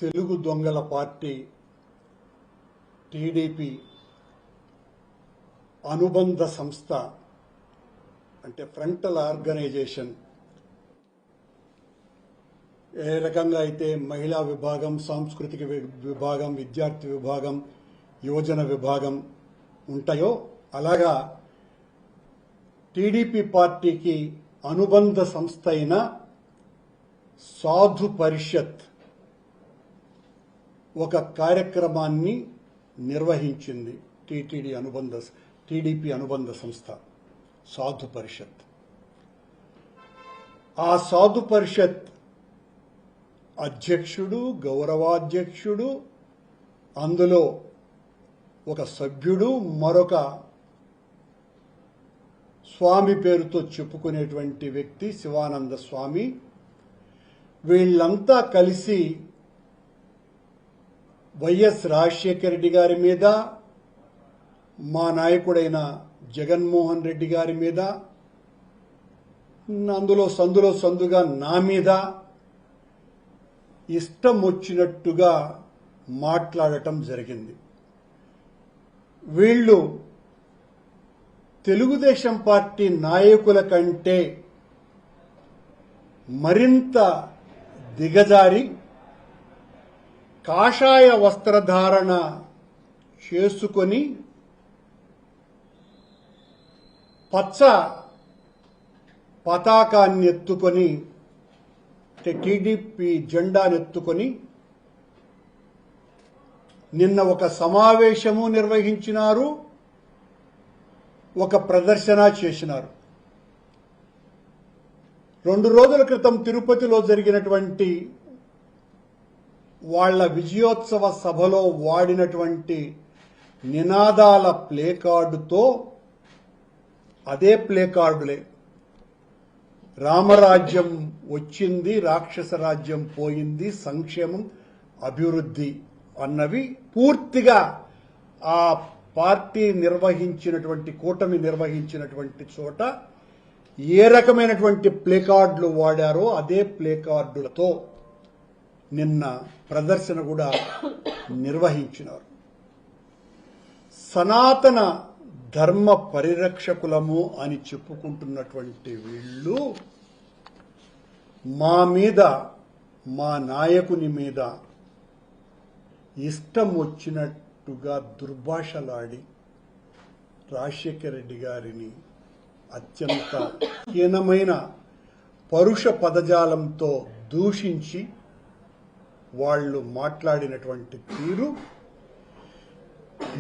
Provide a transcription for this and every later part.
తెలుగు దొంగల party TDP అనుబంధ సంస్థ అంటే ఫ్రంటల్ ఆర్గనైజేషన్ ఏ రకంగా అయితే మహిళా విభాగం, సాంస్కృతిక విభాగం, విద్యార్థి విభాగం, యువజన విభాగం ఉంటాయో అలాగా టీడీపీ పార్టీకి అనుబంధ సంస్థ అయిన సాధు పరిషత్ ఒక కార్యక్రమాన్ని నిర్వహించింది. టీడీపీ అనుబంధ సంస్థ సాధు పరిషత్. ఆ సాధు పరిషత్ అధ్యక్షుడు, గౌరవాధ్యక్షుడు, అందులో ఒక సభ్యుడు, మరొక స్వామి పేరుతో చెప్పుకునేటువంటి వ్యక్తి శివానంద స్వామి, వీళ్ళంతా కలిసి వైఎస్ రాజశేఖర రెడ్డి గారి మీద, మా నాయకుడైన జగన్మోహన్ రెడ్డి గారి మీద, అందులో సందుగా నా మీద ఇష్టం వచ్చినట్టుగా మాట్లాడటం జరిగింది. వీళ్ళు తెలుగుదేశం పార్టీ నాయకుల కంటే మరింత దిగజారి కాషాయ వస్త్రధారణ చేసుకొని పచ్చ పతాకాన్ని ఎత్తుకొని టీడీపీ జెండానెత్తుకొని నిన్న ఒక సమావేశము నిర్వహించినారు, ఒక ప్రదర్శన చేసినారు. 2 రోజుల క్రితం తిరుపతిలో జరిగినటువంటి వాళ్ల విజయోత్సవ సభలో వాడినటువంటి నినాదాల ప్లేకార్డుతో అదే ప్లేకార్డులే రామరాజ్యం వచ్చింది, రాక్షస రాజ్యం పోయింది, సంక్షేమం, అభివృద్ధి అన్నవి పూర్తిగా ఆ పార్టీ నిర్వహించినటువంటి, కూటమి నిర్వహించినటువంటి చోట ఏ రకమైనటువంటి ప్లేకార్డులు వాడారో అదే ప్లేకార్డులతో నిన్న ప్రదర్శన కూడా నిర్వహించినారు. సనాతన ధర్మ పరిరక్షకులము అని చెప్పుకుంటున్నటువంటి వీళ్ళు మా మీద, మా నాయకుని మీద ఇష్టం వచ్చినట్టుగా దుర్భాషలాడి రాజశేఖర రెడ్డి గారిని అత్యంత హీనమైన పరుష పదజాలంతో దూషించి వాళ్ళు మాట్లాడినటువంటి తీరు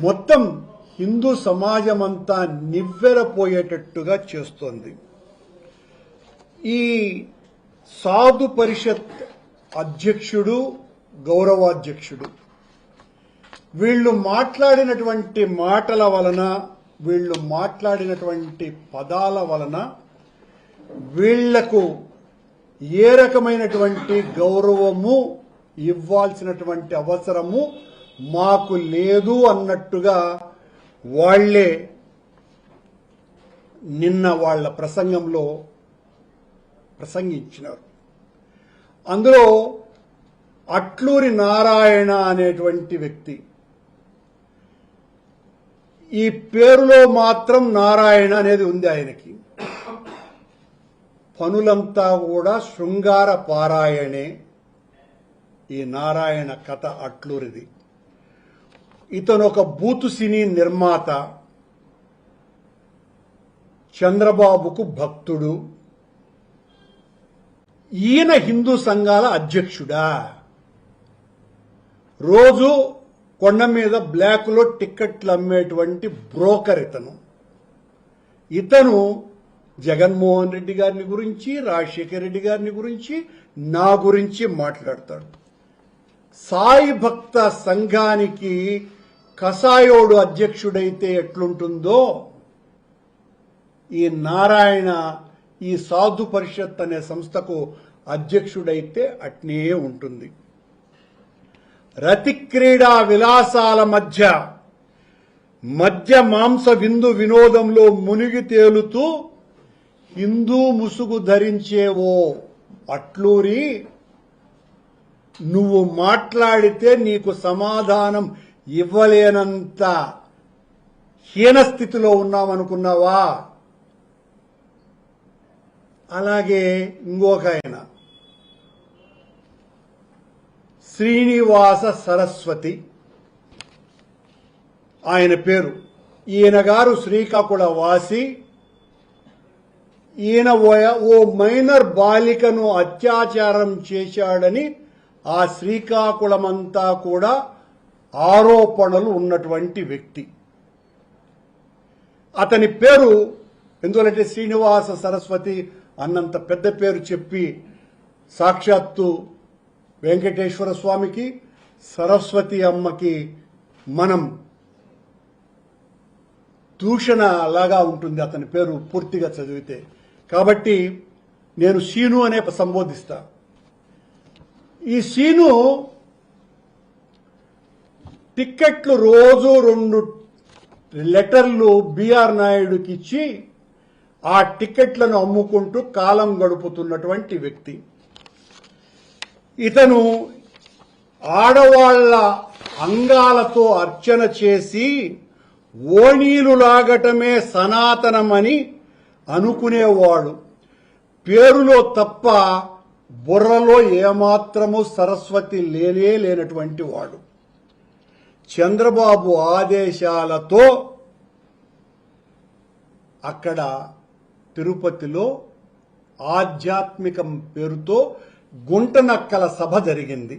మొత్తం హిందూ సమాజమంతా నివ్వెరపోయేటట్టుగా చేస్తోంది. ఈ సాధు పరిషత్ అధ్యక్షుడు, గౌరవాధ్యక్షుడు వీళ్ళు మాట్లాడినటువంటి మాటల వలన, వీళ్ళు మాట్లాడినటువంటి పదాల వలన వీళ్లకు ఏ రకమైనటువంటి గౌరవము ఇవ్వాల్సినటువంటి అవసరము మాకు లేదు అన్నట్టుగా వాళ్లే నిన్న వాళ్ల ప్రసంగంలో ప్రసంగించినారు. అందులో అట్లూరి నారాయణ అనేటువంటి వ్యక్తి, ఈ పేరులో మాత్రం నారాయణ అనేది ఉంది ఆయనకి, పనులంతా కూడా శృంగార పారాయణే. ఈ నారాయణ కథ అట్లూరిది. ఇతను ఒక బూతు సినీ నిర్మాత, చంద్రబాబుకు భక్తుడు. ఈయన హిందూ సంఘాల అధ్యక్షుడా? రోజు కొండ మీద బ్లాక్లో టిక్కెట్లు అమ్మేటువంటి బ్రోకర్ ఇతను జగన్మోహన్ రెడ్డి గారిని గురించి, రాజశేఖర రెడ్డి గారిని గురించి, నా గురించి మాట్లాడతాడు. సాయి భక్త సంఘానికి కసాయోడు అధ్యక్షుడైతే ఎట్లుంటుందో ఈ నారాయణ ఈ సాధు పరిషత్ అనే సంస్థకు అధ్యక్షుడైతే అట్నే ఉంటుంది. రతి క్రీడా విలాసాల మధ్య మాంస విందు వినోదంలో మునిగి తేలుతూ హిందూ ముసుగు ధరించేవో అట్లూరి నువ్వు మాట్లాడితే నీకు సమాధానం ఇవ్వలేనంత హీనస్థితిలో ఉన్నామనుకున్నావా? అలాగే ఇంకొక ఆయన శ్రీనివాస సరస్వతి ఆయన పేరు. ఈయన గారు శ్రీకాకుళ వాసి. ఈయన ఓ మైనర్ బాలికను అత్యాచారం చేశాడని ఆ శ్రీకాకుళమంతా కూడా ఆరోపణలు ఉన్నటువంటి వ్యక్తి. అతని పేరు ఎందుకంటే శ్రీనివాస సరస్వతి అన్నంత పెద్ద పేరు చెప్పి సాక్షాత్తు వెంకటేశ్వర స్వామికి సరస్వతి అమ్మకి మనం దూషణ లాగా ఉంటుంది అతని పేరు పూర్తిగా చదివితే. కాబట్టి నేను సీను అనే సంబోధిస్తా. ఈ సీను టిక్కెట్లు రోజు 2 లెటర్లు బిఆర్ నాయుడుకి ఇచ్చి ఆ టిక్కెట్లను అమ్ముకుంటూ కాలం గడుపుతున్నటువంటి వ్యక్తి. ఇతను ఆడవాళ్ల అంగాలతో అర్చన చేసి ఓణీలు లాగటమే సనాతనమని అనుకునేవాడు. పేరులో తప్ప బుర్రలో ఏమాత్రము సరస్వతి లేనటువంటి వాడు. చంద్రబాబు ఆదేశాలతో అక్కడ తిరుపతిలో ఆధ్యాత్మికం పేరుతో గుంటనక్కల సభ జరిగింది.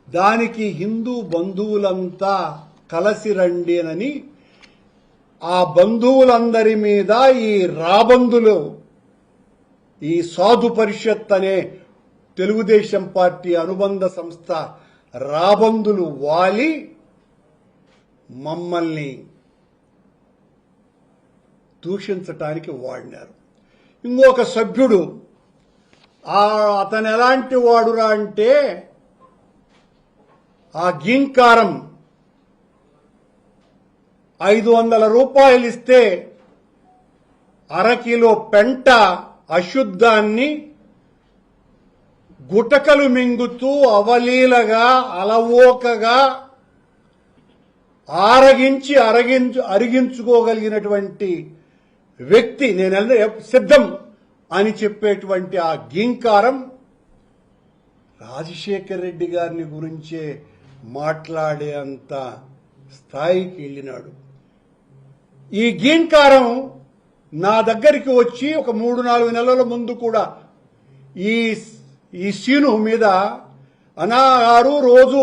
దానికి హిందూ బంధువులంతా కలసి రండినని ఆ బంధువులందరి మీద ఈ రాబందులు, ఈ సాధు పరిషత్ అనే తెలుగుదేశం పార్టీ అనుబంధ సంస్థ రాబందులు వాలి మమ్మల్ని దూషించటానికి వాడినారు. ఇంకొక సభ్యుడు అతను ఎలాంటి వాడురా అంటే ఆ గీంకారం 500 రూపాయలు ఇస్తే అరకిలో పెంట అశుద్ధాన్ని గుటకలు మింగుతూ అవలీలగా అలవోకగా అరిగించుకోగలిగినటువంటి వ్యక్తి. నేను సిద్ధం అని చెప్పేటువంటి ఆ గీంకారం రాజశేఖర్ రెడ్డి గారిని గురించే మాట్లాడే అంత స్థాయికి వెళ్ళినాడు. ఈ గీంకారం నా దగ్గరికి వచ్చి ఒక 3-4 నెలల ముందు కూడా ఈ సీను మీద అనాగారు రోజు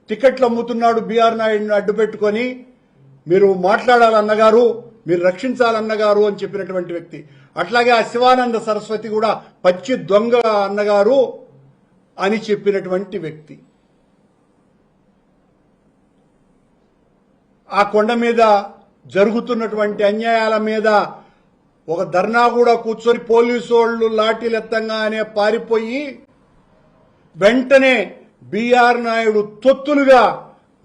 టికెట్లు అమ్ముతున్నాడు బిఆర్ నాయుడిని అడ్డు పెట్టుకొని, మీరు మాట్లాడాలన్నగారు, మీరు రక్షించాలన్నగారు అని చెప్పినటువంటి వ్యక్తి. అట్లాగే ఆ శివానంద సరస్వతి కూడా పచ్చి దొంగ అన్నగారు అని చెప్పినటువంటి వ్యక్తి. ఆ కొండ మీద జరుగుతున్నటువంటి అన్యాయాల మీద ఒక ధర్నా కూడా కూర్చొని పోలీసు వాళ్ళు లాఠీలు ఎత్తంగానే పారిపోయి వెంటనే బిఆర్ నాయుడు తొత్తులుగా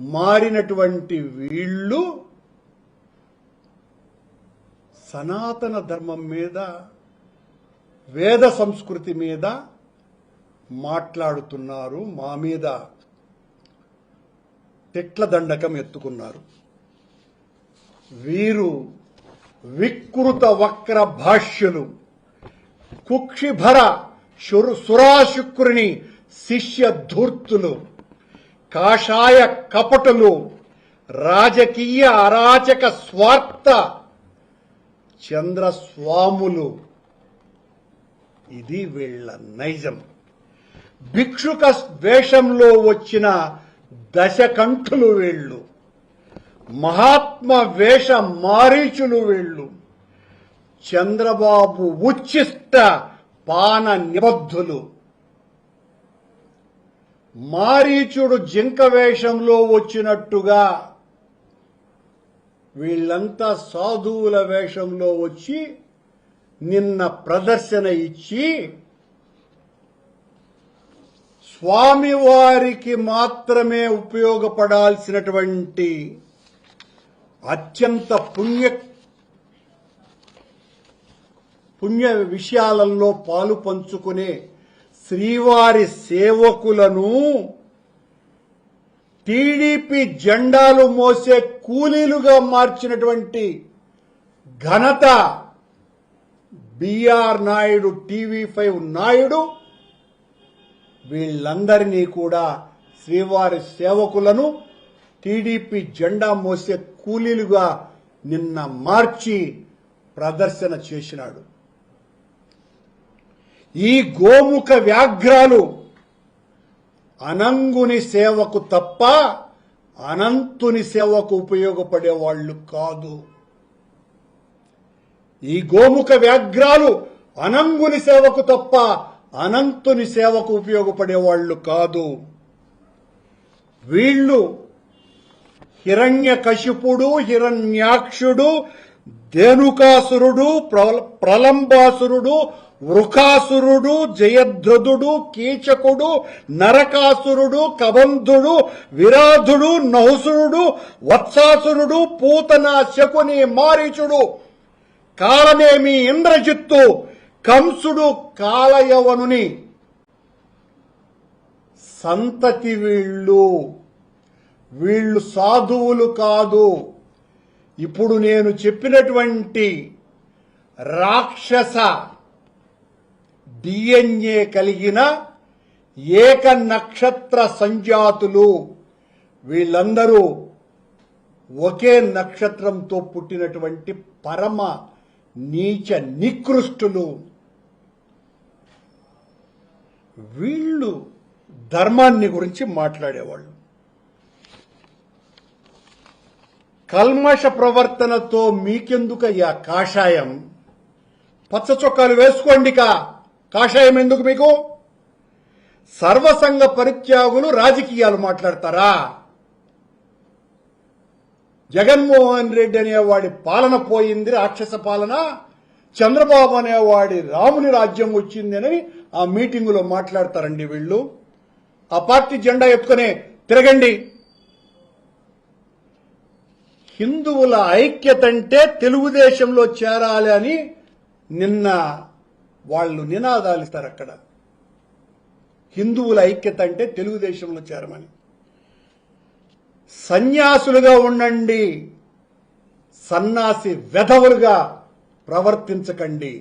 మారినటువంటి వీళ్ళు సనాతన ధర్మం మీద, వేద సంస్కృతి మీద మాట్లాడుతున్నారు. మా మీద తిట్ల దండకం ఎత్తుకున్నారు. వీరు వికృత వక్ర భాష్యులు, కుక్షిభర సురాశుక్రుని శిష్య ధూర్తులు, కాషాయ కపటులు, రాజకీయ అరాచక స్వార్థ చంద్రస్వాములు. ఇది వీళ్ల నైజం. భిక్షుక వేషంలో వచ్చిన దశకంఠులు వీళ్ళు, మహాత్మ వేష మారీచులు వీళ్ళు, చంద్రబాబు ఉచ్చిష్ట పాన నిబద్ధులు. మారీచుడు జింక వేషంలో వచ్చినట్టుగా వీళ్ళంతా సాధువుల వేషంలో వచ్చి నిన్న ప్రదర్శన ఇచ్చి స్వామివారికి మాత్రమే ఉపయోగపడాల్సినటువంటి అత్యంత పుణ్య విషయాలలో పాలు పంచుకునే శ్రీవారి సేవకులను టీడీపీ జెండాలు మోసే కూలీలుగా మార్చినటువంటి ఘనత బిఆర్ నాయుడు, టీవీ5 నాయుడు, వీళ్ళందరినీ కూడా శ్రీవారి సేవకులను టీడీపీ జెండా మోసే కూలీలుగా నిన్న మార్చి ప్రదర్శన చేసినాడు. ఈ గోముఖ వ్యాఘ్రాలు అనంగుని సేవకు తప్ప అనంతుని సేవకు ఉపయోగపడేవాళ్లు కాదు. ఈ గోముఖ వ్యాఘ్రాలు అనంగుని సేవకు తప్ప అనంతుని సేవకు ఉపయోగపడేవాళ్లు కాదు. వీళ్ళు హిరణ్యకశిపుడు, హిరణ్యాక్షుడు, ధేనుకాసురుడు, ప్రలంబాసురుడు, వృకాసురుడు, జయద్రథుడు, కీచకుడు, నరకాసురుడు, కబంధుడు, విరాధుడు, నహుసురుడు, వత్సాసురుడు, పూతన, శకుని, మారీచుడు, కాలనేమి, ఇంద్రజిత్తు, కంసుడు, కాలయవనుని సంతతి వీళ్ళు సాధువులు కాదు. ఇప్పుడు నేను చెప్పినటువంటి రాక్షస డిఎన్ఏ కలిగిన ఏక నక్షత్ర సంజాతులు. వీళ్ళందరూ ఒకే నక్షత్రంతో పుట్టినటువంటి పరమ నీచ నికృష్టులు. వీళ్ళు ధర్మాన్ని గురించి మాట్లాడేవాళ్ళు. కల్మష ప్రవర్తనతో మీకెందుకయ్యా కాషాయం? పచ్చ చొక్కాలు వేసుకోండిక, కాషాయం ఎందుకు మీకు? సర్వసంగ పరిత్యాగులు రాజకీయాలు మాట్లాడతారా? జగన్మోహన్ రెడ్డి అనేవాడి పాలన పోయింది, రాక్షస పాలన. చంద్రబాబు అనేవాడి రాముని రాజ్యం వచ్చిందని ఆ మీటింగులో మాట్లాడతారండి వీళ్ళు. ఆ పార్టీ జెండా ఎత్తుకునే తిరగండి. హిందువుల ఐక్యత అంటే తెలుగుదేశంలో చేరాలి అని నిన్న వాళ్ళు నినాదాలు ఇస్తారు అక్కడ. హిందువుల ఐక్యత అంటే తెలుగుదేశంలో చేరమని. సన్యాసులుగా ఉండండి, సన్నాసి వెధవులుగా ప్రవర్తించకండి.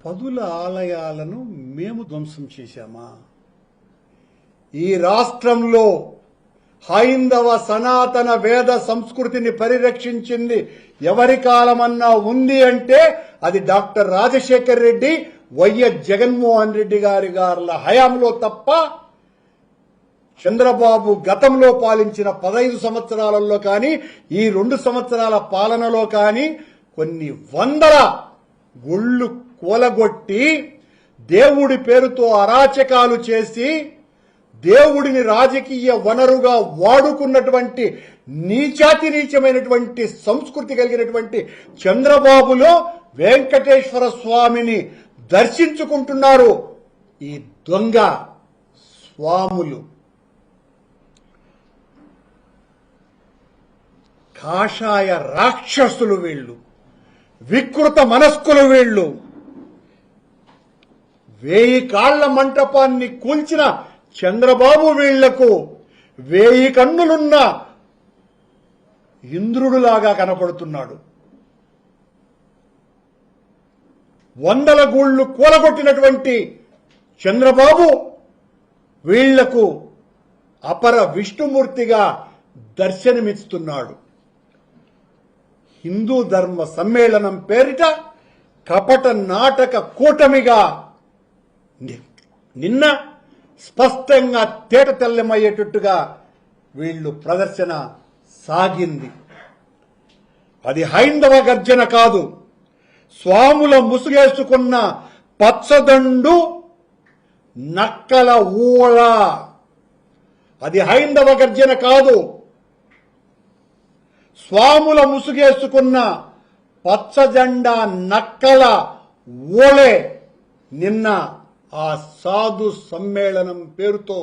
10 ఆలయాలను మేము ధ్వంసం చేశామా? ఈ రాష్ట్రంలో హైందవ సనాతన వేద సంస్కృతిని పరిరక్షించింది ఎవరి కాలమన్నా ఉంది అంటే అది డాక్టర్ రాజశేఖర్ రెడ్డి, వైఎస్ జగన్మోహన్ రెడ్డి గారి హయాంలో తప్ప చంద్రబాబు గతంలో పాలించిన 15 సంవత్సరాలలో కానీ ఈ 2 సంవత్సరాల పాలనలో కానీ కొన్ని వందల గుళ్ళు కూలగొట్టి దేవుడి పేరుతో అరాచకాలు చేసి దేవుడిని రాజకీయ వనరుగా వాడుకున్నటువంటి నీచాతి నీచమైనటువంటి సంస్కృతి కలిగినటువంటి చంద్రబాబులో వెంకటేశ్వర స్వామిని దర్శించుకుంటున్నారు ఈ దొంగ స్వాములు. కాషాయ రాక్షసులు వీళ్ళు, వికృత మనస్కులు వీళ్ళు. 1000 కాళ్ల మంటపాన్ని కూల్చిన చంద్రబాబు వీళ్లకు 1000 కన్నులున్న ఇంద్రుడులాగా కనపడుతున్నాడు. 100 గూళ్లు కూలగొట్టినటువంటి చంద్రబాబు వీళ్లకు అపర విష్ణుమూర్తిగా దర్శనమిస్తున్నాడు. హిందూ ధర్మ సమ్మేళనం పేరిట కపట నాటక కూటమిగా నిన్న స్పష్టంగా తేట తెల్లమయ్యేటట్టుగా వీళ్ళు ప్రదర్శన సాగింది. అది హైందవ గర్జన కాదు, స్వాముల ముసుగేసుకున్న పచ్చదండు నక్కల ఊళ. అది హైందవ గర్జన కాదు, స్వాముల ముసుగేసుకున్న పచ్చజెండా నక్కల ఓలే నిన్న ఆ సాధు సమ్మేళనం పేరుతో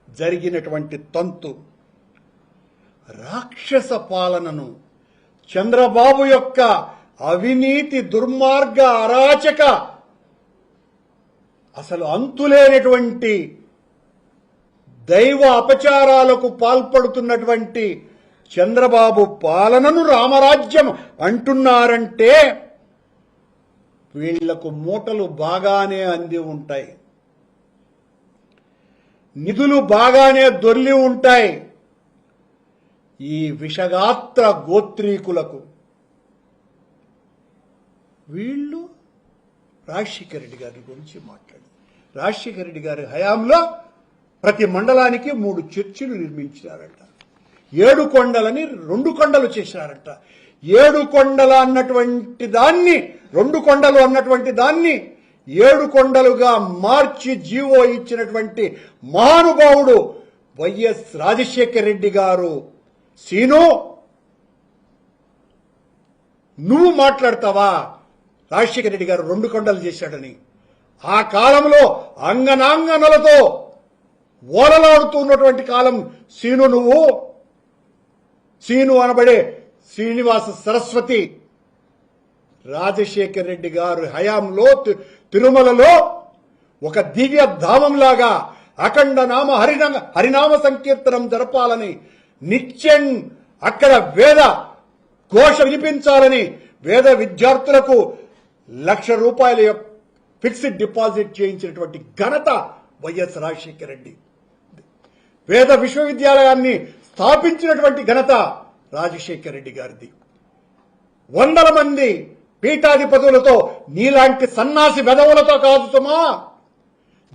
జరిగినటువంటి తంతు. రాక్షస పాలనను, చంద్రబాబు యొక్క అవినీతి, దుర్మార్గ, అరాచక, అసలు అంతులేనటువంటి దైవ అపచారాలకు పాల్పడుతున్నటువంటి చంద్రబాబు పాలనను రామరాజ్యం అంటున్నారంటే వీళ్లకు మూటలు బాగానే అంది ఉంటాయి, నిధులు బాగానే దొర్లి ఉంటాయి. ఈ విషగాత్ర గోత్రీకులకు వీళ్ళు రాజశేఖర రెడ్డి గారి గురించి మాట్లాడారు. రాజశేఖర రెడ్డి గారి హయాంలో ప్రతి మండలానికి 3 చర్చిలు నిర్మించారట. 7 కొండలని 2 కొండలు చేశారట. 7 కొండల అన్నటువంటి దాన్ని 2 కొండలు అన్నటువంటి దాన్ని 7 కొండలుగా మార్చి జీవో ఇచ్చినటువంటి మహానుభావుడు వైఎస్ రాజశేఖర రెడ్డి గారు. సీను, నువ్వు మాట్లాడతావా రాజశేఖర రెడ్డి గారు 2 కొండలు చేశాడని? ఆ కాలంలో అంగనాంగనలతో ఓలలాడుతున్నటువంటి కాలం సీను. నువ్వు సీను అనబడే శ్రీనివాస సరస్వతి రాజశేఖర రెడ్డి గారు హయాంలో తిరుమలలో ఒక దివ్య ధామంలాగా అఖండ నామ హరినామ సంకీర్తనం జరపాలని, నిత్యం అక్కడ వేద ఘోష వినిపించాలని వేద విద్యార్థులకు ₹1,00,000 ఫిక్స్డ్ డిపాజిట్ చేయించినటువంటి ఘనత వైఎస్ రాజశేఖర రెడ్డి. వేద విశ్వవిద్యాలయాన్ని స్థాపించినటువంటి ఘనత రాజశేఖర రెడ్డి గారిది. 100 మంది పీఠాధిపతులతో, నీలాంటి సన్నాసి వెధవులతో కాదు సుమా,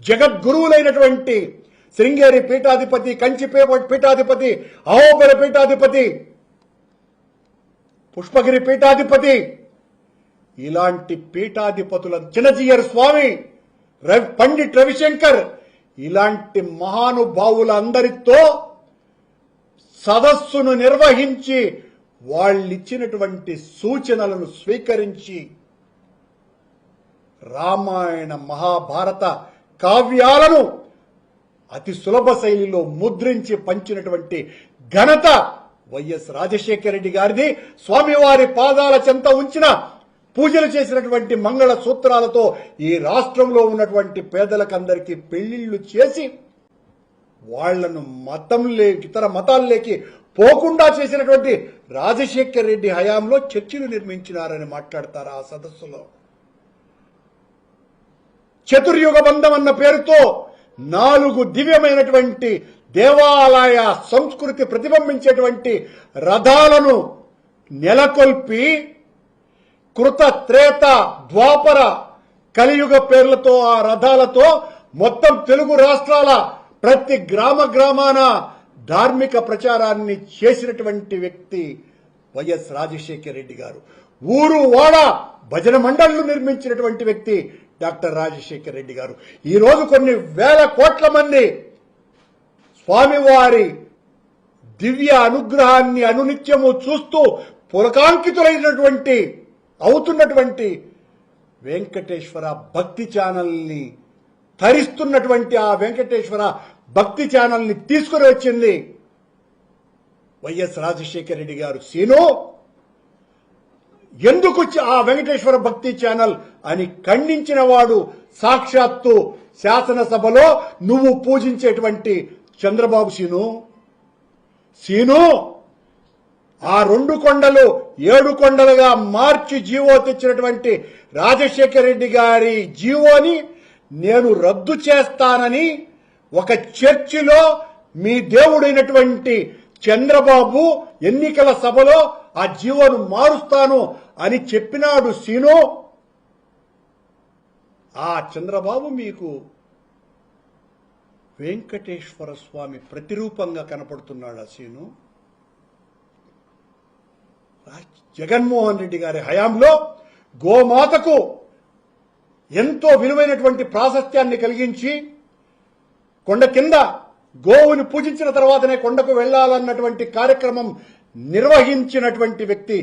జగద్గురువులైనటువంటి శృంగేరి పీఠాధిపతి, కంచి పీఠాధిపతి, అహోబిల పీఠాధిపతి, పుష్పగిరి పీఠాధిపతి, ఇలాంటి పీఠాధిపతుల, చిన్నజీయర్ స్వామి, పండిట్ రవిశంకర్, ఇలాంటి మహానుభావులందరితో సదస్సును నిర్వహించి వాళ్ళిచ్చినటువంటి సూచనలను స్వీకరించి రామాయణ మహాభారత కావ్యాలను అతి సులభ శైలిలో ముద్రించి పంచినటువంటి ఘనత వైఎస్ రాజశేఖర రెడ్డి గారిది. స్వామివారి పాదాల చెంత ఉంచిన పూజలు చేసినటువంటి మంగళ సూత్రాలతో ఈ రాష్ట్రంలో ఉన్నటువంటి పేదలకందరికీ పెళ్లిళ్లు చేసి వాళ్లను ఇతర మతాల్లోకి పోకుండా చేసినటువంటి రాజశేఖర రెడ్డి హయాంలో చర్చిలు నిర్మించినారని మాట్లాడతారు ఆ సదస్సులో. చతుర్యుగ బంధం అన్న పేరుతో 4 దివ్యమైనటువంటి దేవాలయ సంస్కృతి ప్రతిబింబించేటువంటి రథాలను నెలకొల్పి కృత, త్రేత, ద్వాపర, కలియుగ పేర్లతో ఆ రథాలతో మొత్తం తెలుగు రాష్ట్రాల ప్రతి గ్రామాన ధార్మిక ప్రచారాన్ని చేసినటువంటి వ్యక్తి వైఎస్ రాజశేఖర రెడ్డి గారు. ఊరు వాడ భజన మండళ్లు నిర్మించినటువంటి వ్యక్తి డాక్టర్ రాజశేఖర రెడ్డి గారు. ఈరోజు కొన్ని వేల కోట్ల మంది స్వామివారి దివ్య అనుగ్రహాన్ని అనునిత్యము చూస్తూ పులకాంకితులైనటువంటి అవుతున్నటువంటి వెంకటేశ్వర భక్తి ఛానల్ని ధరిస్తున్నటువంటి ఆ వెంకటేశ్వర భక్తి ఛానల్ని తీసుకుని వచ్చింది వైఎస్ రాజశేఖర రెడ్డి గారు. సీను, ఎందుకు ఆ వెంకటేశ్వర భక్తి ఛానల్ అని ఖండించిన వాడు సాక్షాత్తు శాసనసభలో నువ్వు పూజించేటువంటి చంద్రబాబు. సీను, ఆ 2 కొండలు 7 కొండలుగా మార్చి జీవో తెచ్చినటువంటి రాజశేఖర రెడ్డి గారి జీవోని నేను రద్దు చేస్తానని ఒక చర్చిలో మీ దేవుడైనటువంటి చంద్రబాబు ఎన్నికల సభలో ఆ జీవోను మారుస్తాను అని చెప్పినాడు సీను. ఆ చంద్రబాబు మీకు వెంకటేశ్వర స్వామి ప్రతిరూపంగా కనపడుతున్నాడు. సీను, జగన్మోహన్ రెడ్డి గారి హయాంలో గోమాతకు ఎంతో విలువైనటువంటి ప్రాశస్త్యాన్ని కలిగించి కొండ కింద గోవుని పూజించిన తర్వాతనే కొండకు వెళ్లాలన్నటువంటి కార్యక్రమం నిర్వహించినటువంటి వ్యక్తి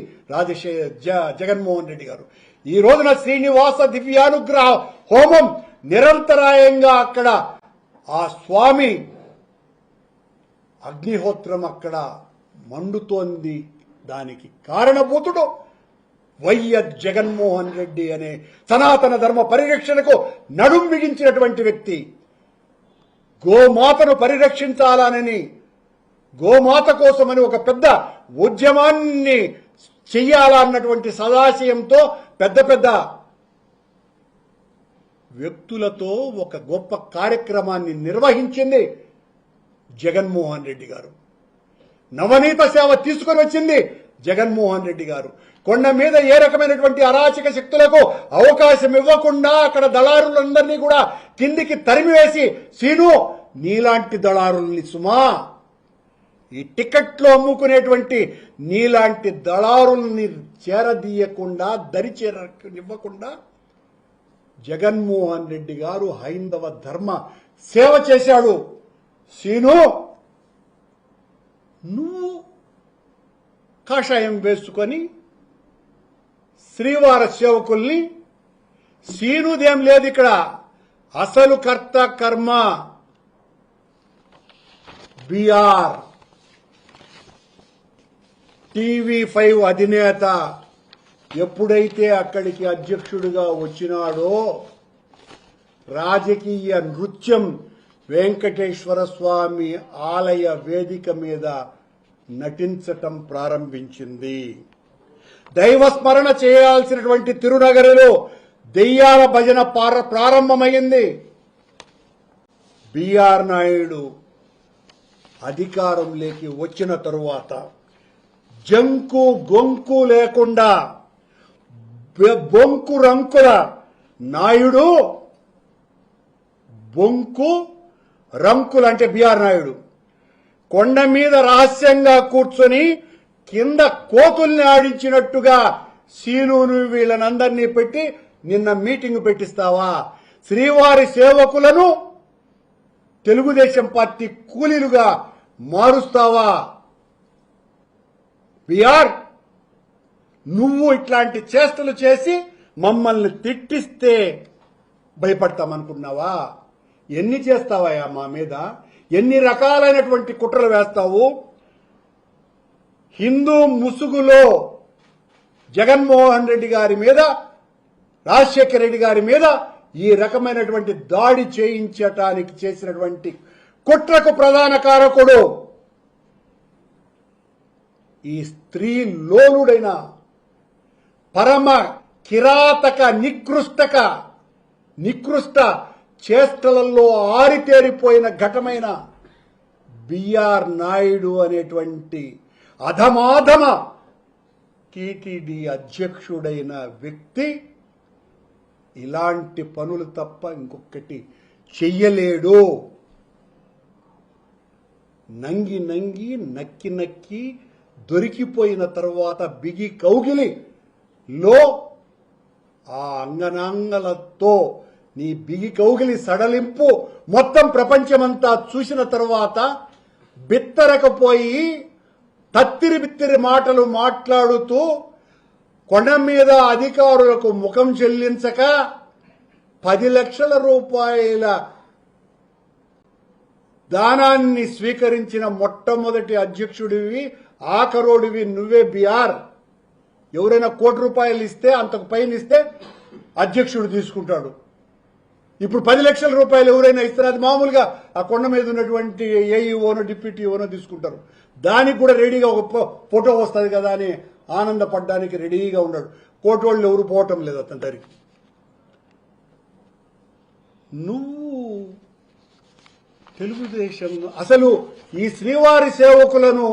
జగన్మోహన్ రెడ్డి గారు. ఈ రోజున శ్రీనివాస దివ్యానుగ్రహ హోమం నిరంతరాయంగా అక్కడ ఆ స్వామి అగ్నిహోత్రం అక్కడ మండుతోంది. దానికి కారణభూతుడు వైఎస్ జగన్మోహన్ రెడ్డి అనే సనాతన ధర్మ పరిరక్షణకు నడుం బిగించినటువంటి వ్యక్తి, గోమాతను పరిరక్షించాలనని, గోమాత కోసమని ఒక పెద్ద ఉద్యమాన్ని చెయ్యాలన్నటువంటి సదాశయంతో పెద్ద పెద్ద వ్యక్తులతో ఒక గొప్ప కార్యక్రమాన్ని నిర్వహించింది జగన్మోహన్ రెడ్డి గారు. నవనీత సేవ తీసుకొని వచ్చింది జగన్మోహన్ రెడ్డి గారు. కొండ మీద ఏ రకమైనటువంటి అరాచక శక్తులకు అవకాశం ఇవ్వకుండా అక్కడ దళారులందరినీ కూడా కిందికి తరిమివేసి, సీను నీలాంటి దళారుల్ని సుమా, ఈ టికెట్లు అమ్ముకునేటువంటి నీలాంటి దళారుల్ని చేరదీయకుండా, దరి చేరనివ్వకుండా జగన్మోహన్ రెడ్డి గారు హైందవ ధర్మ సేవ చేశాడు. సీను, నువ్వు కాషాయం వేసుకొని శ్రీవార సేవకుల్ని, సీనుదేం లేదు ఇక్కడ, అసలు కర్త కర్మ బిఆర్ టీవీ5 అధినేత ఎప్పుడైతే అక్కడికి అధ్యక్షుడిగా వచ్చినాడో రాజకీయ నృత్యం వెంకటేశ్వర స్వామి ఆలయ వేదిక మీద నటించటం ప్రారంభించింది. దైవస్మరణ చేయాల్సినటువంటి తిరునగరిలో దెయ్యాల భజన ప్రారంభమైంది. బిఆర్ నాయుడు అధికారంలోకి వచ్చిన తరువాత జంకు గొంకు లేకుండా బొంకు రంకుల నాయుడు, బొంకు రంకులు అంటే బిఆర్ నాయుడు కొండ మీద రహస్యంగా కూర్చొని కింద కోతుల్ని ఆడించినట్టుగా సీనును వీళ్ళనందరినీ పెట్టి నిన్న మీటింగ్ పెట్టిస్తావా? శ్రీవారి సేవకులను తెలుగుదేశం పార్టీ కూలీలుగా మారుస్తావా? బిఆర్, నువ్వు ఇట్లాంటి చేష్టలు చేసి మమ్మల్ని తిట్టిస్తే భయపడతామనుకున్నావా? ఎన్ని చేస్తావా మా మీద? ఎన్ని రకాలైనటువంటి కుట్రలు వేస్తావు? హిందూ ముసుగులో జగన్మోహన్ రెడ్డి గారి మీద, రాజశేఖర రెడ్డి గారి మీద ఈ రకమైనటువంటి దాడి చేయించటానికి చేసినటువంటి కుట్రకు ప్రధాన కారకుడు ఈ స్త్రీ లోలుడైన పరమ కిరాతక నికృష్ట చేష్టలలో ఆరితేరిపోయిన ఘటమైన బిఆర్ నాయుడు అనేటువంటి అధమాధమ టీటీడీ అధ్యక్షుడైన వ్యక్తి ఇలాంటి పనులు తప్ప ఇంకొకటి చెయ్యలేడు. నంగి నక్కి దొరికిపోయిన తర్వాత బిగి కౌగిలిలో ఆ అంగనాంగలతో నీ బిగి కౌగిలి సడలింపు మొత్తం ప్రపంచమంతా చూసిన తర్వాత బిత్తరకపోయి బిత్తిరి మాటలు మాట్లాడుతూ కొండ మీద అధికారులకు ముఖం చెల్లించక 10 లక్షల రూపాయల దానాన్ని స్వీకరించిన మొట్టమొదటి అధ్యక్షుడివి, ఆఖరోడివి నువ్వే బిఆర్. ఎవరైనా ₹1 ఇస్తే, అంతకు పైన ఇస్తే అధ్యక్షుడు తీసుకుంటాడు. ఇప్పుడు 10 లక్షల రూపాయలు ఎవరైనా ఇస్తారు, అది మామూలుగా ఆ కొండ మీద ఉన్నటువంటి ఏఈఓనో డిప్యూటీఓనో తీసుకుంటారు. దానికి కూడా రెడీగా ఒక ఫోటో వస్తుంది కదా అని ఆనందపడడానికి రెడీగా ఉన్నాడు. కోటోళ్ళు ఎవరు పోవటం లేదు అతని దగ్గరికి. నువ్వు తెలుగుదేశం అసలు ఈ శ్రీవారి సేవకులను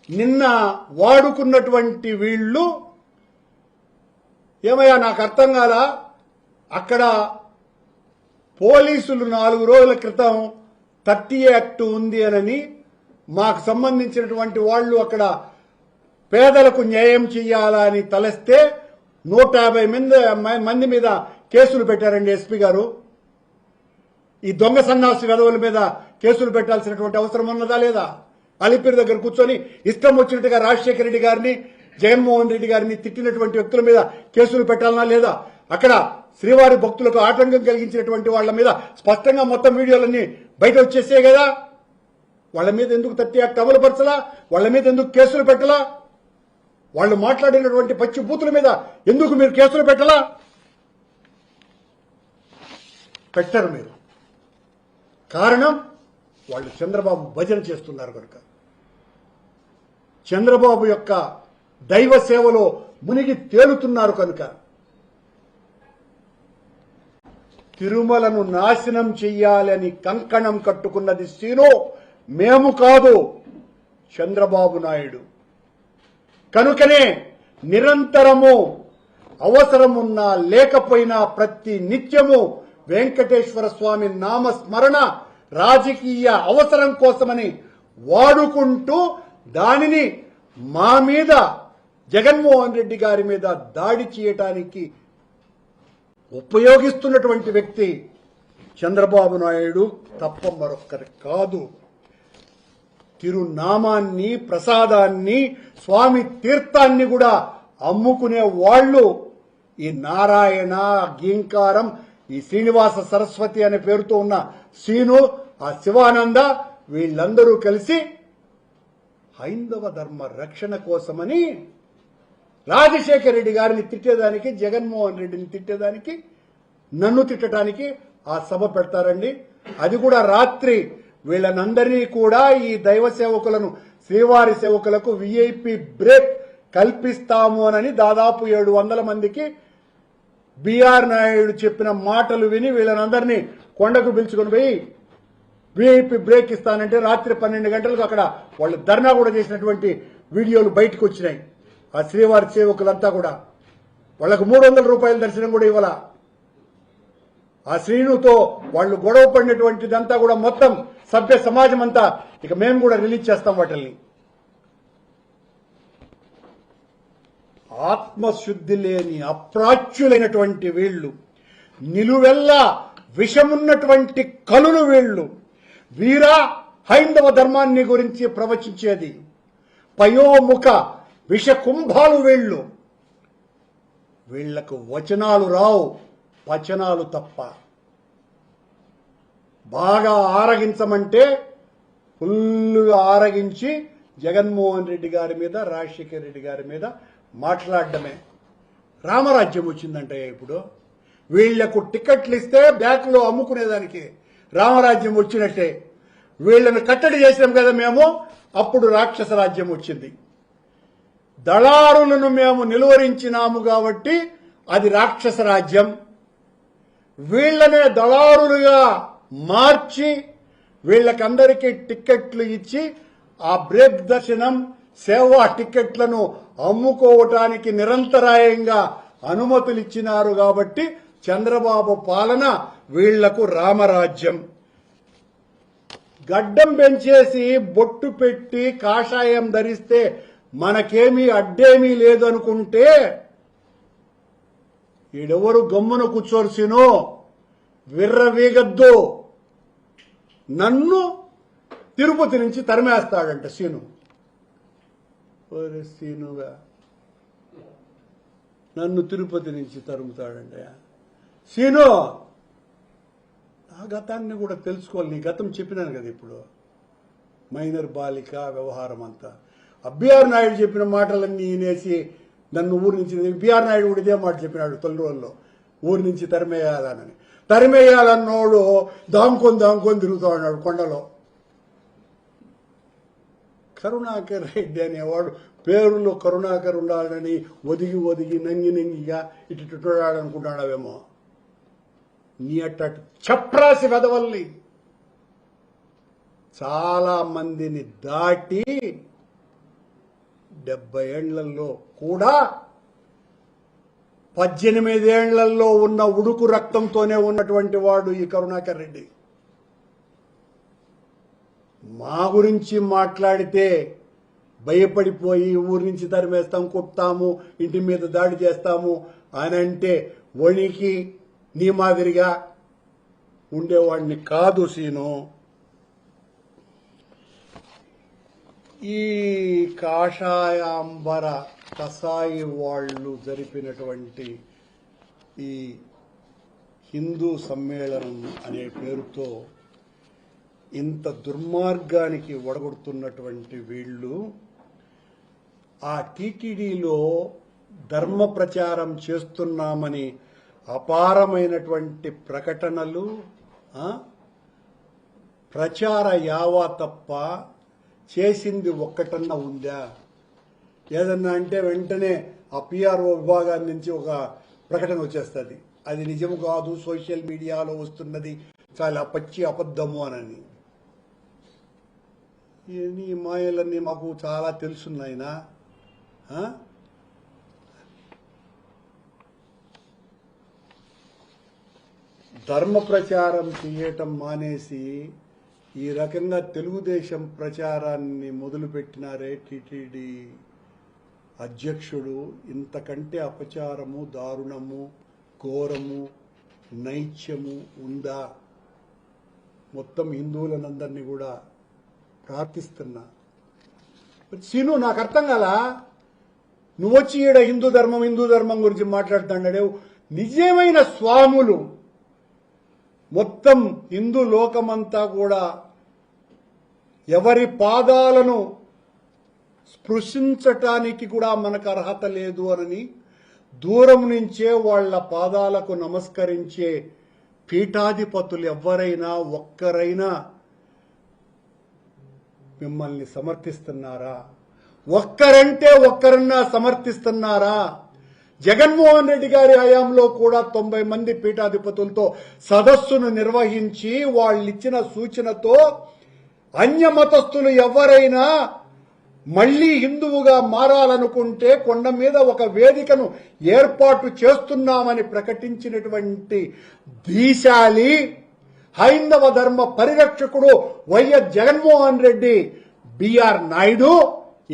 నిన్న వాడుకున్నటువంటి వీళ్ళు ఏమయ్యా నాకు అర్థం కాలా, అక్కడ పోలీసులు 4 రోజుల క్రితం 30 యాక్ట్ ఉంది అని మాకు సంబంధించినటువంటి వాళ్ళు అక్కడ పేదలకు న్యాయం చేయాలని తలస్తే 150 మంది మీద కేసులు పెట్టారండి ఎస్పీ గారు. ఈ దొంగ సన్నాసి వెధవుల మీద కేసులు పెట్టాల్సినటువంటి అవసరం ఉన్నదా లేదా? అలిపిరి దగ్గర కూర్చొని ఇష్టం వచ్చినట్టుగా రాజశేఖర రెడ్డి గారిని, జగన్మోహన్ రెడ్డి గారిని తిట్టినటువంటి వ్యక్తుల మీద కేసులు పెట్టాలనా లేదా? అక్కడ శ్రీవారి భక్తులకు ఆటంకం కలిగించినటువంటి వాళ్ళ మీద స్పష్టంగా మొత్తం వీడియోలన్నీ బయట వచ్చేసాయి కదా. వాళ్ళ మీద ఎందుకు 30 యాక్ట్ అమలు పరచలా? వాళ్ళ మీద ఎందుకు కేసులు పెట్టలా? వాళ్ళు మాట్లాడినటువంటి పచ్చి బూతుల మీద ఎందుకు మీరు కేసులు పెట్టలా? పెట్టరు మీరు. కారణం వాళ్ళు చంద్రబాబు భజన చేస్తున్నారు కనుక, చంద్రబాబు యొక్క దైవ సేవలో మునిగి తేలుతున్నారు కనుక. తిరుమలను నాశనం చెయ్యాలని కంకణం కట్టుకున్నది శ్రీను, మేము కాదు, చంద్రబాబు నాయుడు. కనుకనే నిరంతరము అవసరమున్నా లేకపోయినా ప్రతి నిత్యము వెంకటేశ్వర స్వామి నామస్మరణ రాజకీయ అవసరం కోసమని వాడుకుంటూ దానిని మా మీద, జగన్మోహన్ రెడ్డి గారి మీద దాడి చేయటానికి ఉపయోగిస్తున్నటువంటి వ్యక్తి చంద్రబాబు నాయుడు తప్ప మరొక్కరి కాదు. తిరునామాన్ని, ప్రసాదాన్ని, స్వామి తీర్థాన్ని కూడా అమ్ముకునే వాళ్ళు ఈ నారాయణ, గీంకారం, ఈ శ్రీనివాస సరస్వతి అనే పేరుతో ఉన్న శ్రీను, ఆ శివానంద, వీళ్ళందరూ కలిసి హైందవ ధర్మ రక్షణ కోసమని రాజశేఖర రెడ్డి గారిని తిట్టేదానికి, జగన్మోహన్ రెడ్డిని తిట్టేదానికి, నన్ను తిట్టడానికి ఆ సభ పెడతారండి. అది కూడా రాత్రి వీళ్ళనందరినీ కూడా, ఈ దైవ సేవకులను, శ్రీవారి సేవకులకు విఐపి బ్రేక్ కల్పిస్తాము అని దాదాపు 700 మందికి బిఆర్ నాయుడు చెప్పిన మాటలు విని వీళ్ళనందరినీ కొండకు పిలుచుకొని పోయి విఐపి బ్రేక్ ఇస్తానంటే రాత్రి 12 గంటలకు అక్కడ వాళ్ళు ధర్నా కూడా చేసినటువంటి వీడియోలు బయటకు వచ్చినాయి. ఆ శ్రీవారి సేవకులంతా కూడా వాళ్లకు 300 రూపాయల దర్శనం కూడా ఇవ్వాల. ఆ శ్రీనుతో వాళ్ళు గొడవ పడినటువంటిదంతా కూడా మొత్తం సభ్య సమాజం అంతా ఇక మేము కూడా రిలీజ్ చేస్తాం వాటిల్ని. ఆత్మశుద్ధి లేని అప్రాచ్యులైనటువంటి వీళ్లు, నిలువెల్లా విషమున్నటువంటి కలులు వీళ్లు, వీరా హైందవ ధర్మాన్ని గురించి ప్రవచించేది పయోముఖ విషకుంభాలు వీళ్లు. వీళ్లకు వచనాలు రావు, పచనాలు తప్ప. బాగా ఆరగించమంటే ఫుల్లుగా ఆరగించి జగన్మోహన్ రెడ్డి గారి మీద, రాజశేఖర రెడ్డి గారి మీద మాట్లాడడమే. రామరాజ్యం వచ్చిందంటే ఇప్పుడు వీళ్లకు టికెట్లు ఇస్తే బ్యాక్లో అమ్ముకునేదానికి రామరాజ్యం వచ్చినట్టే. వీళ్లను కట్టడి చేసినాం కదా మేము, అప్పుడు రాక్షస రాజ్యం వచ్చింది. దళారులను మేము నిలువరించినాము కాబట్టి అది రాక్షస రాజ్యం. వీళ్లనే దళారులుగా మార్చి వీళ్ళకందరికీ టిక్కెట్లు ఇచ్చి ఆ బ్రేక్ దర్శనం, సేవా టిక్కెట్లను అమ్ముకోవటానికి నిరంతరాయంగా అనుమతులు ఇచ్చినారు. కాబట్టి చంద్రబాబు పాలన వీళ్లకు రామరాజ్యం. గడ్డం పెంచేసి బొట్టు పెట్టి కాషాయం ధరిస్తే మనకేమీ అడ్డేమీ లేదనుకుంటే ఈడెవరు గమ్మున కూర్చోల్సినో, విర్రవీగద్దు. నన్ను తిరుపతి నుంచి తరిమేస్తాడంట సీను. సీనుగా నన్ను తిరుపతి నుంచి తరుముతాడంట. సీను, ఆ గతాన్ని కూడా తెలుసుకోవాలి. నీ గతం చెప్పినాను కదా ఇప్పుడు, మైనర్ బాలిక వ్యవహారం అంతా. బిఆర్ నాయుడు చెప్పిన మాటలన్నీ వినేసి నన్ను ఊరి నుంచి, బిఆర్ నాయుడు కూడా ఇదే మాట చెప్పినాడు తొలి రోజుల్లో, ఊరి నుంచి తరిమేయాలని. తరిమేయాలన్నోడు దాంకొని తిరుగుతా ఉన్నాడు కొండలో. కరుణాకర్ రెడ్డి అనేవాడు పేరులో కరుణాకర్ ఉండాలని ఒదిగి నంగిగా ఇటుడాడనుకుంటాడావేమో. నీ అట్ట చప్రాసి వెదవల్ని చాలా మందిని దాటి 70 ఏళ్లలో కూడా 18 ఏళ్లలో ఉన్న ఉడుకు రక్తంతోనే ఉన్నటువంటి వాడు ఈ కరుణాకర్ రెడ్డి. మా గురించి మాట్లాడితే భయపడిపోయి ఊరి నుంచి తరిమేస్తాం, కొట్టాము, ఇంటి మీద దాడి చేస్తాము అని అంటే వణికి నీ మాదిరిగా ఉండేవాడిని కాదు సీను. ఈ కాషాయాంబర కసాయి వాళ్ళు జరిపినటువంటి ఈ హిందూ సమ్మేళనం అనే పేరుతో ఇంత దుర్మార్గానికి ఒడగొడుతున్నటువంటి వీళ్ళు ఆ టీటీడీలో ధర్మ ప్రచారం చేస్తున్నామని అపారమైనటువంటి ప్రకటనలు, ప్రచార యావా తప్ప చేసింది ఒక్కటన్నా ఉందా? ఏదన్నా అంటే వెంటనే ఆ పిఆర్ఓ విభాగాన్ని నుంచి ఒక ప్రకటన వచ్చేస్తుంది, అది నిజం కాదు, సోషల్ మీడియాలో వస్తున్నది చాలా పచ్చి అబద్ధము అనని. ఈ మాయలన్నీ మాకు చాలా తెలుసున్నాయినా. ధర్మ ప్రచారం చేయటం మానేసి ఈ రకంగా తెలుగుదేశం ప్రచారాన్ని మొదలుపెట్టినారే టీటీడీ అధ్యక్షుడు. ఇంతకంటే అపచారము, దారుణము, ఘోరము, నైత్యము ఉందా? మొత్తం హిందువులనందరినీ కూడా ప్రార్థిస్తున్నా. సీను, నాకు అర్థం కాలా, నువ్వొచ్చి ఈడ హిందూ ధర్మం గురించి మాట్లాడుతున్నాడే. నిజమైన స్వాములు మొత్తం హిందూ లోకమంతా కూడా ఎవరి పాదాలను స్పృశించటానికి కూడా మనకు అర్హత లేదు అని దూరం నుంచే వాళ్ల పాదాలకు నమస్కరించే పీఠాధిపతులు ఎవరైనా ఒక్కరైనా మిమ్మల్ని సమర్థిస్తున్నారా? ఒక్కరంటే ఒక్కరన్నా సమర్థిస్తున్నారా? జగన్మోహన్ రెడ్డి గారి హయాంలో కూడా 90 మంది పీఠాధిపతులతో సదస్సును నిర్వహించి వాళ్ళిచ్చిన సూచనతో అన్యమతస్థులు ఎవరైనా మళ్లీ హిందువుగా మారాలనుకుంటే కొండ మీద ఒక వేదికను ఏర్పాటు చేస్తున్నామని ప్రకటించినటువంటి దీశాలి హైందవ ధర్మ పరిరక్షకుడు వైఎస్ జగన్మోహన్ రెడ్డి బిఆర్ నాయుడు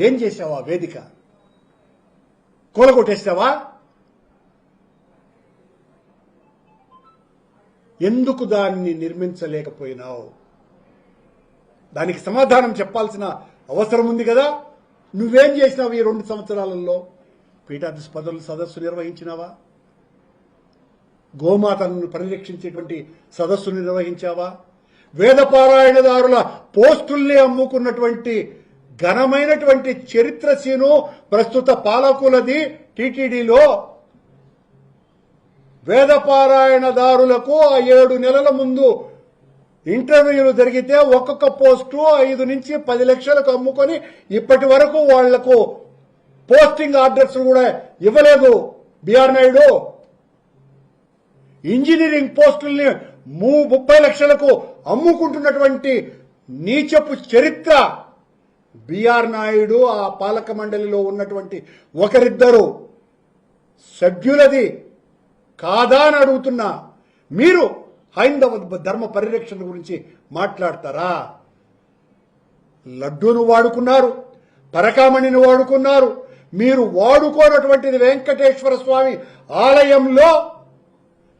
ఏం చేశావా? వేదిక కూలగొట్టేసావా? ఎందుకు దాన్ని నిర్మించలేకపోయినావు? దానికి సమాధానం చెప్పాల్సిన అవసరం ఉంది కదా. నువ్వేం చేసినావు ఈ 2 సంవత్సరాలలో? పీఠాధిపతుల సదస్సు నిర్వహించినావా? గోమాతను పరిరక్షించేటువంటి సదస్సు నిర్వహించావా? వేదపారాయణదారుల పోస్టుల్ని అమ్ముకున్నటువంటి ఘనమైనటువంటి చరిత్రసీను ప్రస్తుత పాలకులది. టీటీడీలో వేదపారాయణదారులకు ఆ 7 నెలల ముందు ఇంటర్వ్యూలు జరిగితే ఒక్కొక్క పోస్టు 5 నుంచి 10 లక్షలకు అమ్ముకొని ఇప్పటి వరకు వాళ్లకు పోస్టింగ్ ఆర్డర్స్ కూడా ఇవ్వలేదు బిఆర్ నాయుడు. ఇంజనీరింగ్ పోస్టుల్ని 30 లక్షలకు అమ్ముకుంటున్నటువంటి నీచపు చరిత్ర బిఆర్ నాయుడు ఆ పాలక మండలిలో ఉన్నటువంటి ఒకరిద్దరు సభ్యులది కాదా అని అడుగుతున్నా. మీరు హైందవ ధర్మ పరిరక్షణ గురించి మాట్లాడతారా? లడ్డూను వాడుకున్నారు, పరకామణిని వాడుకున్నారు. మీరు వాడుకోనటువంటిది వెంకటేశ్వర స్వామి ఆలయంలో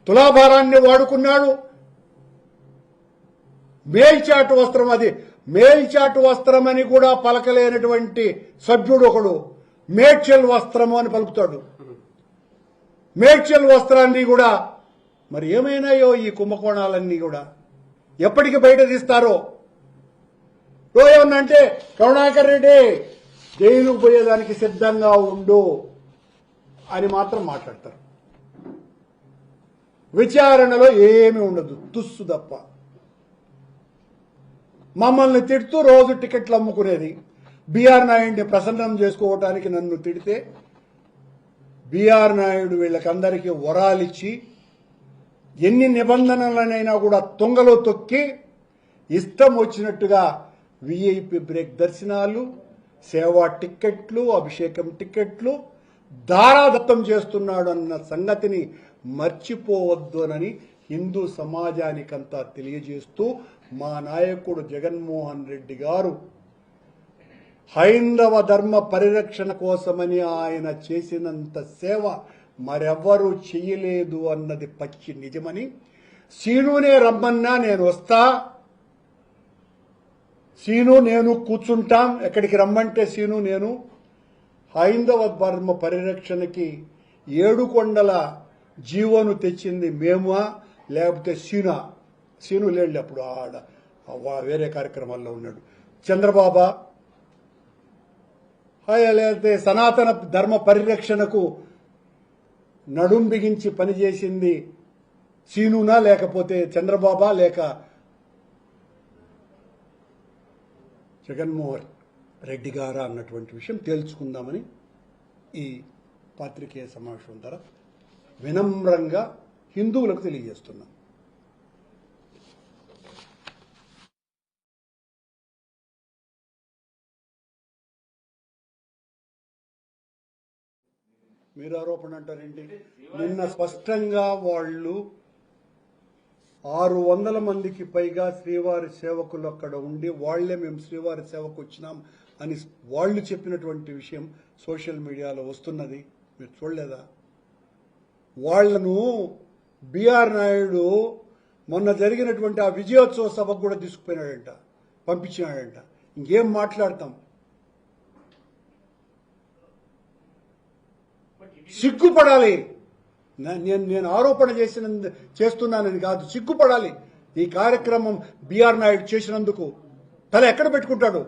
తులాభారాన్ని వాడుకున్నాడు. మేల్చాటు వస్త్రం, అది మేల్చాటు వస్త్రం అని కూడా పలకలేనటువంటి సభ్యుడు ఒకడు మేడ్చల్ వస్త్రము అని పలుకుతాడు. మేడ్చల్ వస్త్రాన్ని కూడా మరి ఏమైనాయో ఈ కుంభకోణాలన్నీ కూడా ఎప్పటికి బయట తీస్తారో. ఏమన్నంటే కరుణాకర్ రెడ్డి జైలుకు పోయేదానికి సిద్ధంగా ఉండు అని మాత్రం మాట్లాడతారు. విచారణలో ఏమీ ఉండదు, తుస్సు తప్ప. మమ్మల్ని తిడుతూ రోజు టికెట్లు అమ్ముకునేది. బిఆర్ నాయుడిని ప్రసన్నం చేసుకోవటానికి నన్ను తిడితే బిఆర్ నాయుడు వీళ్ళకందరికీ వరాలిచ్చి ఎన్ని నిబంధనలనైనా కూడా తుంగలో తొక్కి ఇష్టం వచ్చినట్టుగా విఐపి బ్రేక్ దర్శనాలు, సేవా టిక్కెట్లు, అభిషేకం టిక్కెట్లు దారాదత్తం చేస్తున్నాడు అన్న సంగతిని మర్చిపోవద్దునని హిందూ సమాజానికంతా తెలియజేస్తూ మా నాయకుడు జగన్మోహన్ రెడ్డి గారు హైందవ ధర్మ పరిరక్షణ కోసమని ఆయన చేసినంత సేవ మరెవ్వరూ చెయ్యలేదు అన్నది పచ్చి నిజమని, సీనునే రమ్మన్నా నేను వస్తా, సీను నేను కూర్చుంటాం, ఎక్కడికి రమ్మంటే సీను నేను. హైందవ ధర్మ పరిరక్షణకి 7 కొండల జీవోను తెచ్చింది మేమా లేకపోతే సీను లేడు అప్పుడు, ఆడ వేరే కార్యక్రమాల్లో ఉన్నాడు. చంద్రబాబా లేకపోతే సనాతన ధర్మ పరిరక్షణకు నడుం బిగించి పనిచేసింది సీనునా లేకపోతే చంద్రబాబా లేక జగన్మోహన్ రెడ్డి గారా అన్నటువంటి విషయం తేల్చుకుందామని ఈ పాత్రికేయ సమావేశం ద్వారా వినమ్రంగా హిందువులకు తెలియజేస్తున్నాం. మీరు ఆరోపణ అంటారేంటి? నిన్న స్పష్టంగా వాళ్ళు 600 మందికి పైగా శ్రీవారి సేవకులు అక్కడ ఉండి వాళ్లే మేము శ్రీవారి సేవకు వచ్చినాం అని వాళ్ళు చెప్పినటువంటి విషయం సోషల్ మీడియాలో వస్తున్నది. మీరు చూడలేదా? వాళ్లను బిఆర్ నాయుడు మొన్న జరిగినటువంటి ఆ విజయోత్సవ సభకు కూడా తీసుకుపోయినాడంట, పంపించినాడంట. ఇంకేం మాట్లాడతాం? సిగ్గుపడాలి. నేను ఆరోపణ చేస్తున్నానని కాదు, సిగ్గుపడాలి. ఈ కార్యక్రమం బిఆర్ నాయుడు చేసినందుకు తల ఎక్కడ పెట్టుకుంటాడు?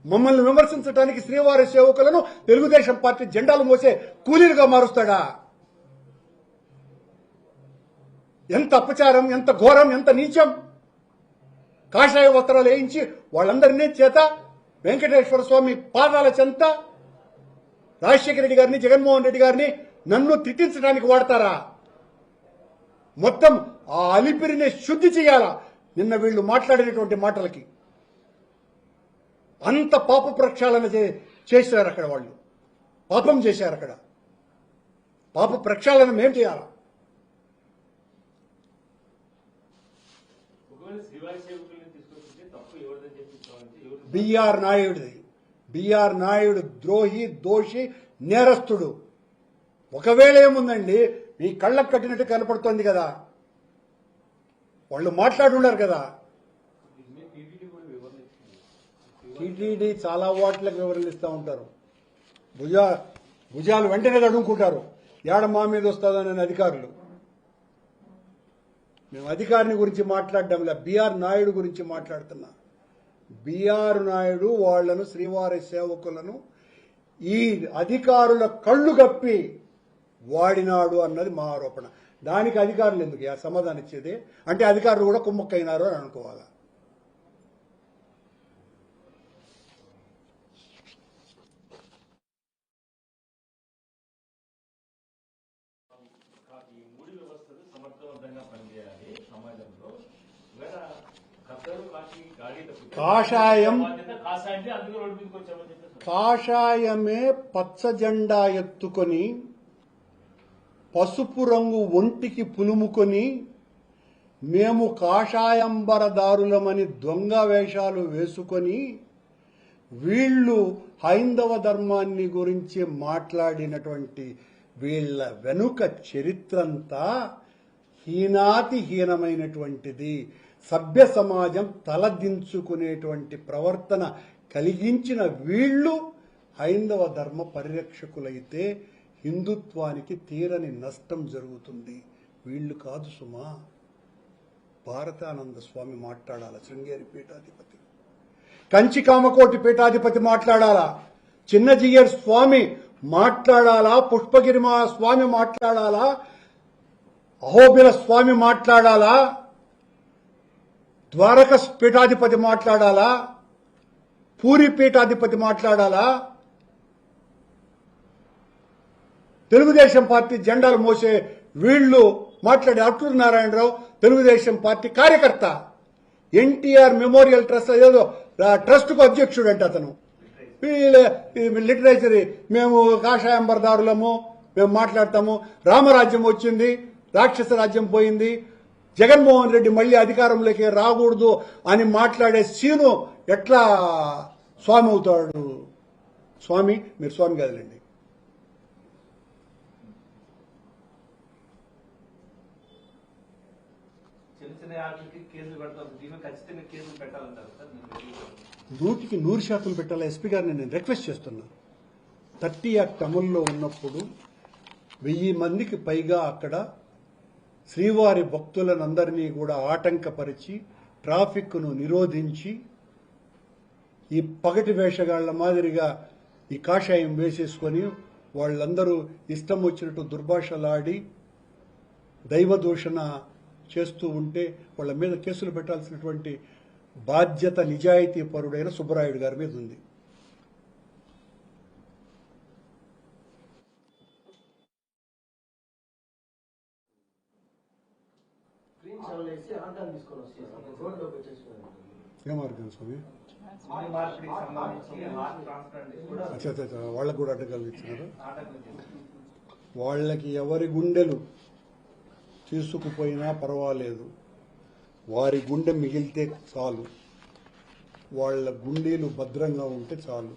మమ్మల్ని విమర్శించడానికి శ్రీవారి సేవకులను తెలుగుదేశం పార్టీ జెండాలు మోసే కూలీలుగా మారుస్తాడా? ఎంత అపచారం, ఎంత ఘోరం, ఎంత నీచం! కాషాయ వస్త్రాలు వేయించి వాళ్ళందరినీ చేత వెంకటేశ్వర స్వామి పాదాల చెంత రాజశేఖర రెడ్డి గారిని, జగన్మోహన్ రెడ్డి గారిని నన్ను తిట్టించడానికి వాడతారా? మొత్తం ఆ అలిపిరిని శుద్ధి చేయాలా నిన్న వీళ్ళు మాట్లాడినటువంటి మాటలకి. అంత పాప ప్రక్షాళన చేశారు అక్కడ వాళ్ళు. పాపం చేశారు అక్కడ. పాప ప్రక్షాళన మేం చేయాలా? బిఆర్ నాయుడుది. బిఆర్ నాయుడు ద్రోహి, దోషి, నేరస్తుడు. ఒకవేళ ఏముందండి, మీ కళ్ళకు కట్టినట్టు కనపడుతోంది కదా, వాళ్ళు మాట్లాడున్నారు కదా. టీటీడీ చాలా వాట్లకు వివరణ ఇస్తూ ఉంటారు. భుజాలు వెంటనే అడుగుకుంటారు, ఏడ మా మీద వస్తుందని అధికారులు. మేము అధికారిని గురించి మాట్లాడడం లే, బిఆర్ నాయుడు గురించి మాట్లాడుతున్నా. బిఆర్ నాయుడు వాళ్లను, శ్రీవారి సేవకులను ఈ అధికారుల కళ్ళు గప్పి వాడినాడు అన్నది మా ఆరోపణ. దానికి అధికారులు ఎందుకు సమాధానం ఇచ్చేది? అంటే అధికారులు కూడా కుమ్మక్కైనారు అని అనుకోవాలా? కాషాయమే పచ్చ జెండా ఎత్తుకొని పసుపు రంగు ఒంటికి పులుముకొని మేము కాషాయంబరదారులమని దొంగ వేషాలు వేసుకొని వీళ్ళు హైందవ ధర్మాన్ని గురించి మాట్లాడినటువంటి వీళ్ళ వెనుక చరిత్రంతా హీనాతి హీనమైనటువంటిది. సభ్య సమాజం తలదించుకునేటువంటి ప్రవర్తన కలిగించిన వీళ్ళు హైందవ ధర్మ పరిరక్షకులైతే హిందుత్వానికి తీరని నష్టం జరుగుతుంది. వీళ్ళు కాదు సుమా. భారతానంద స్వామి మాట్లాడాలా, శృంగేరి పీఠాధిపతి, కంచి కామకోటి పీఠాధిపతి మాట్లాడాలా, చిన్నజీయర్ స్వామి మాట్లాడాలా, పుష్పగిరి స్వామి మాట్లాడాలా, అహోబిల స్వామి మాట్లాడాలా, ద్వారక పీఠాధిపతి మాట్లాడాలా, పూరి పీఠాధిపతి మాట్లాడాలా, తెలుగుదేశం పార్టీ జెండాలు మోసే వీళ్ళు మాట్లాడే అట్లూరి నారాయణరావు తెలుగుదేశం పార్టీ కార్యకర్త, ఎన్టీఆర్ మెమోరియల్ ట్రస్ట్ ఏదో ట్రస్ట్కు అధ్యక్షుడు అంటే అతను. లిటరేచరీ మేము కాషాయంబరదారులము, మేము మాట్లాడతాము, రామరాజ్యం వచ్చింది, రాక్షస రాజ్యం పోయింది, జగన్మోహన్ రెడ్డి మళ్ళీ అధికారంలోకి రాకూడదు అని మాట్లాడే సీను ఎట్లా స్వామి అవుతాడు? స్వామి మీరు స్వామి కాదులేండి. నూటికి 100% పెట్టాలి. ఎస్పీ గారిని నేను రిక్వెస్ట్ చేస్తున్నా. 30 యాక్ట్ అమల్లో ఉన్నప్పుడు 1000 మందికి పైగా అక్కడ శ్రీవారి భక్తులనందరినీ కూడా ఆటంకపరిచి ట్రాఫిక్ను నిరోధించి ఈ పగటి వేషగాళ్ల మాదిరిగా ఈ కాషాయం వేసేసుకొని వాళ్ళందరూ ఇష్టం వచ్చినట్టు దుర్భాషలాడి దైవదూషణ చేస్తూ ఉంటే వాళ్ళ మీద కేసులు పెట్టాల్సినటువంటి బాధ్యత నిజాయితీ పరుడైన సుబ్బరాయుడు గారి మీద ఉంది. ఏం మార్గం స్వామి? వాళ్ళకు కూడా అడ్డగాలు ఇచ్చినారు. వాళ్ళకి ఎవరి గుండెలు తీసుకుపోయినా పర్వాలేదు, వారి గుండె మిగిలితే చాలు, వాళ్ళ గుండెలు భద్రంగా ఉంటే చాలు.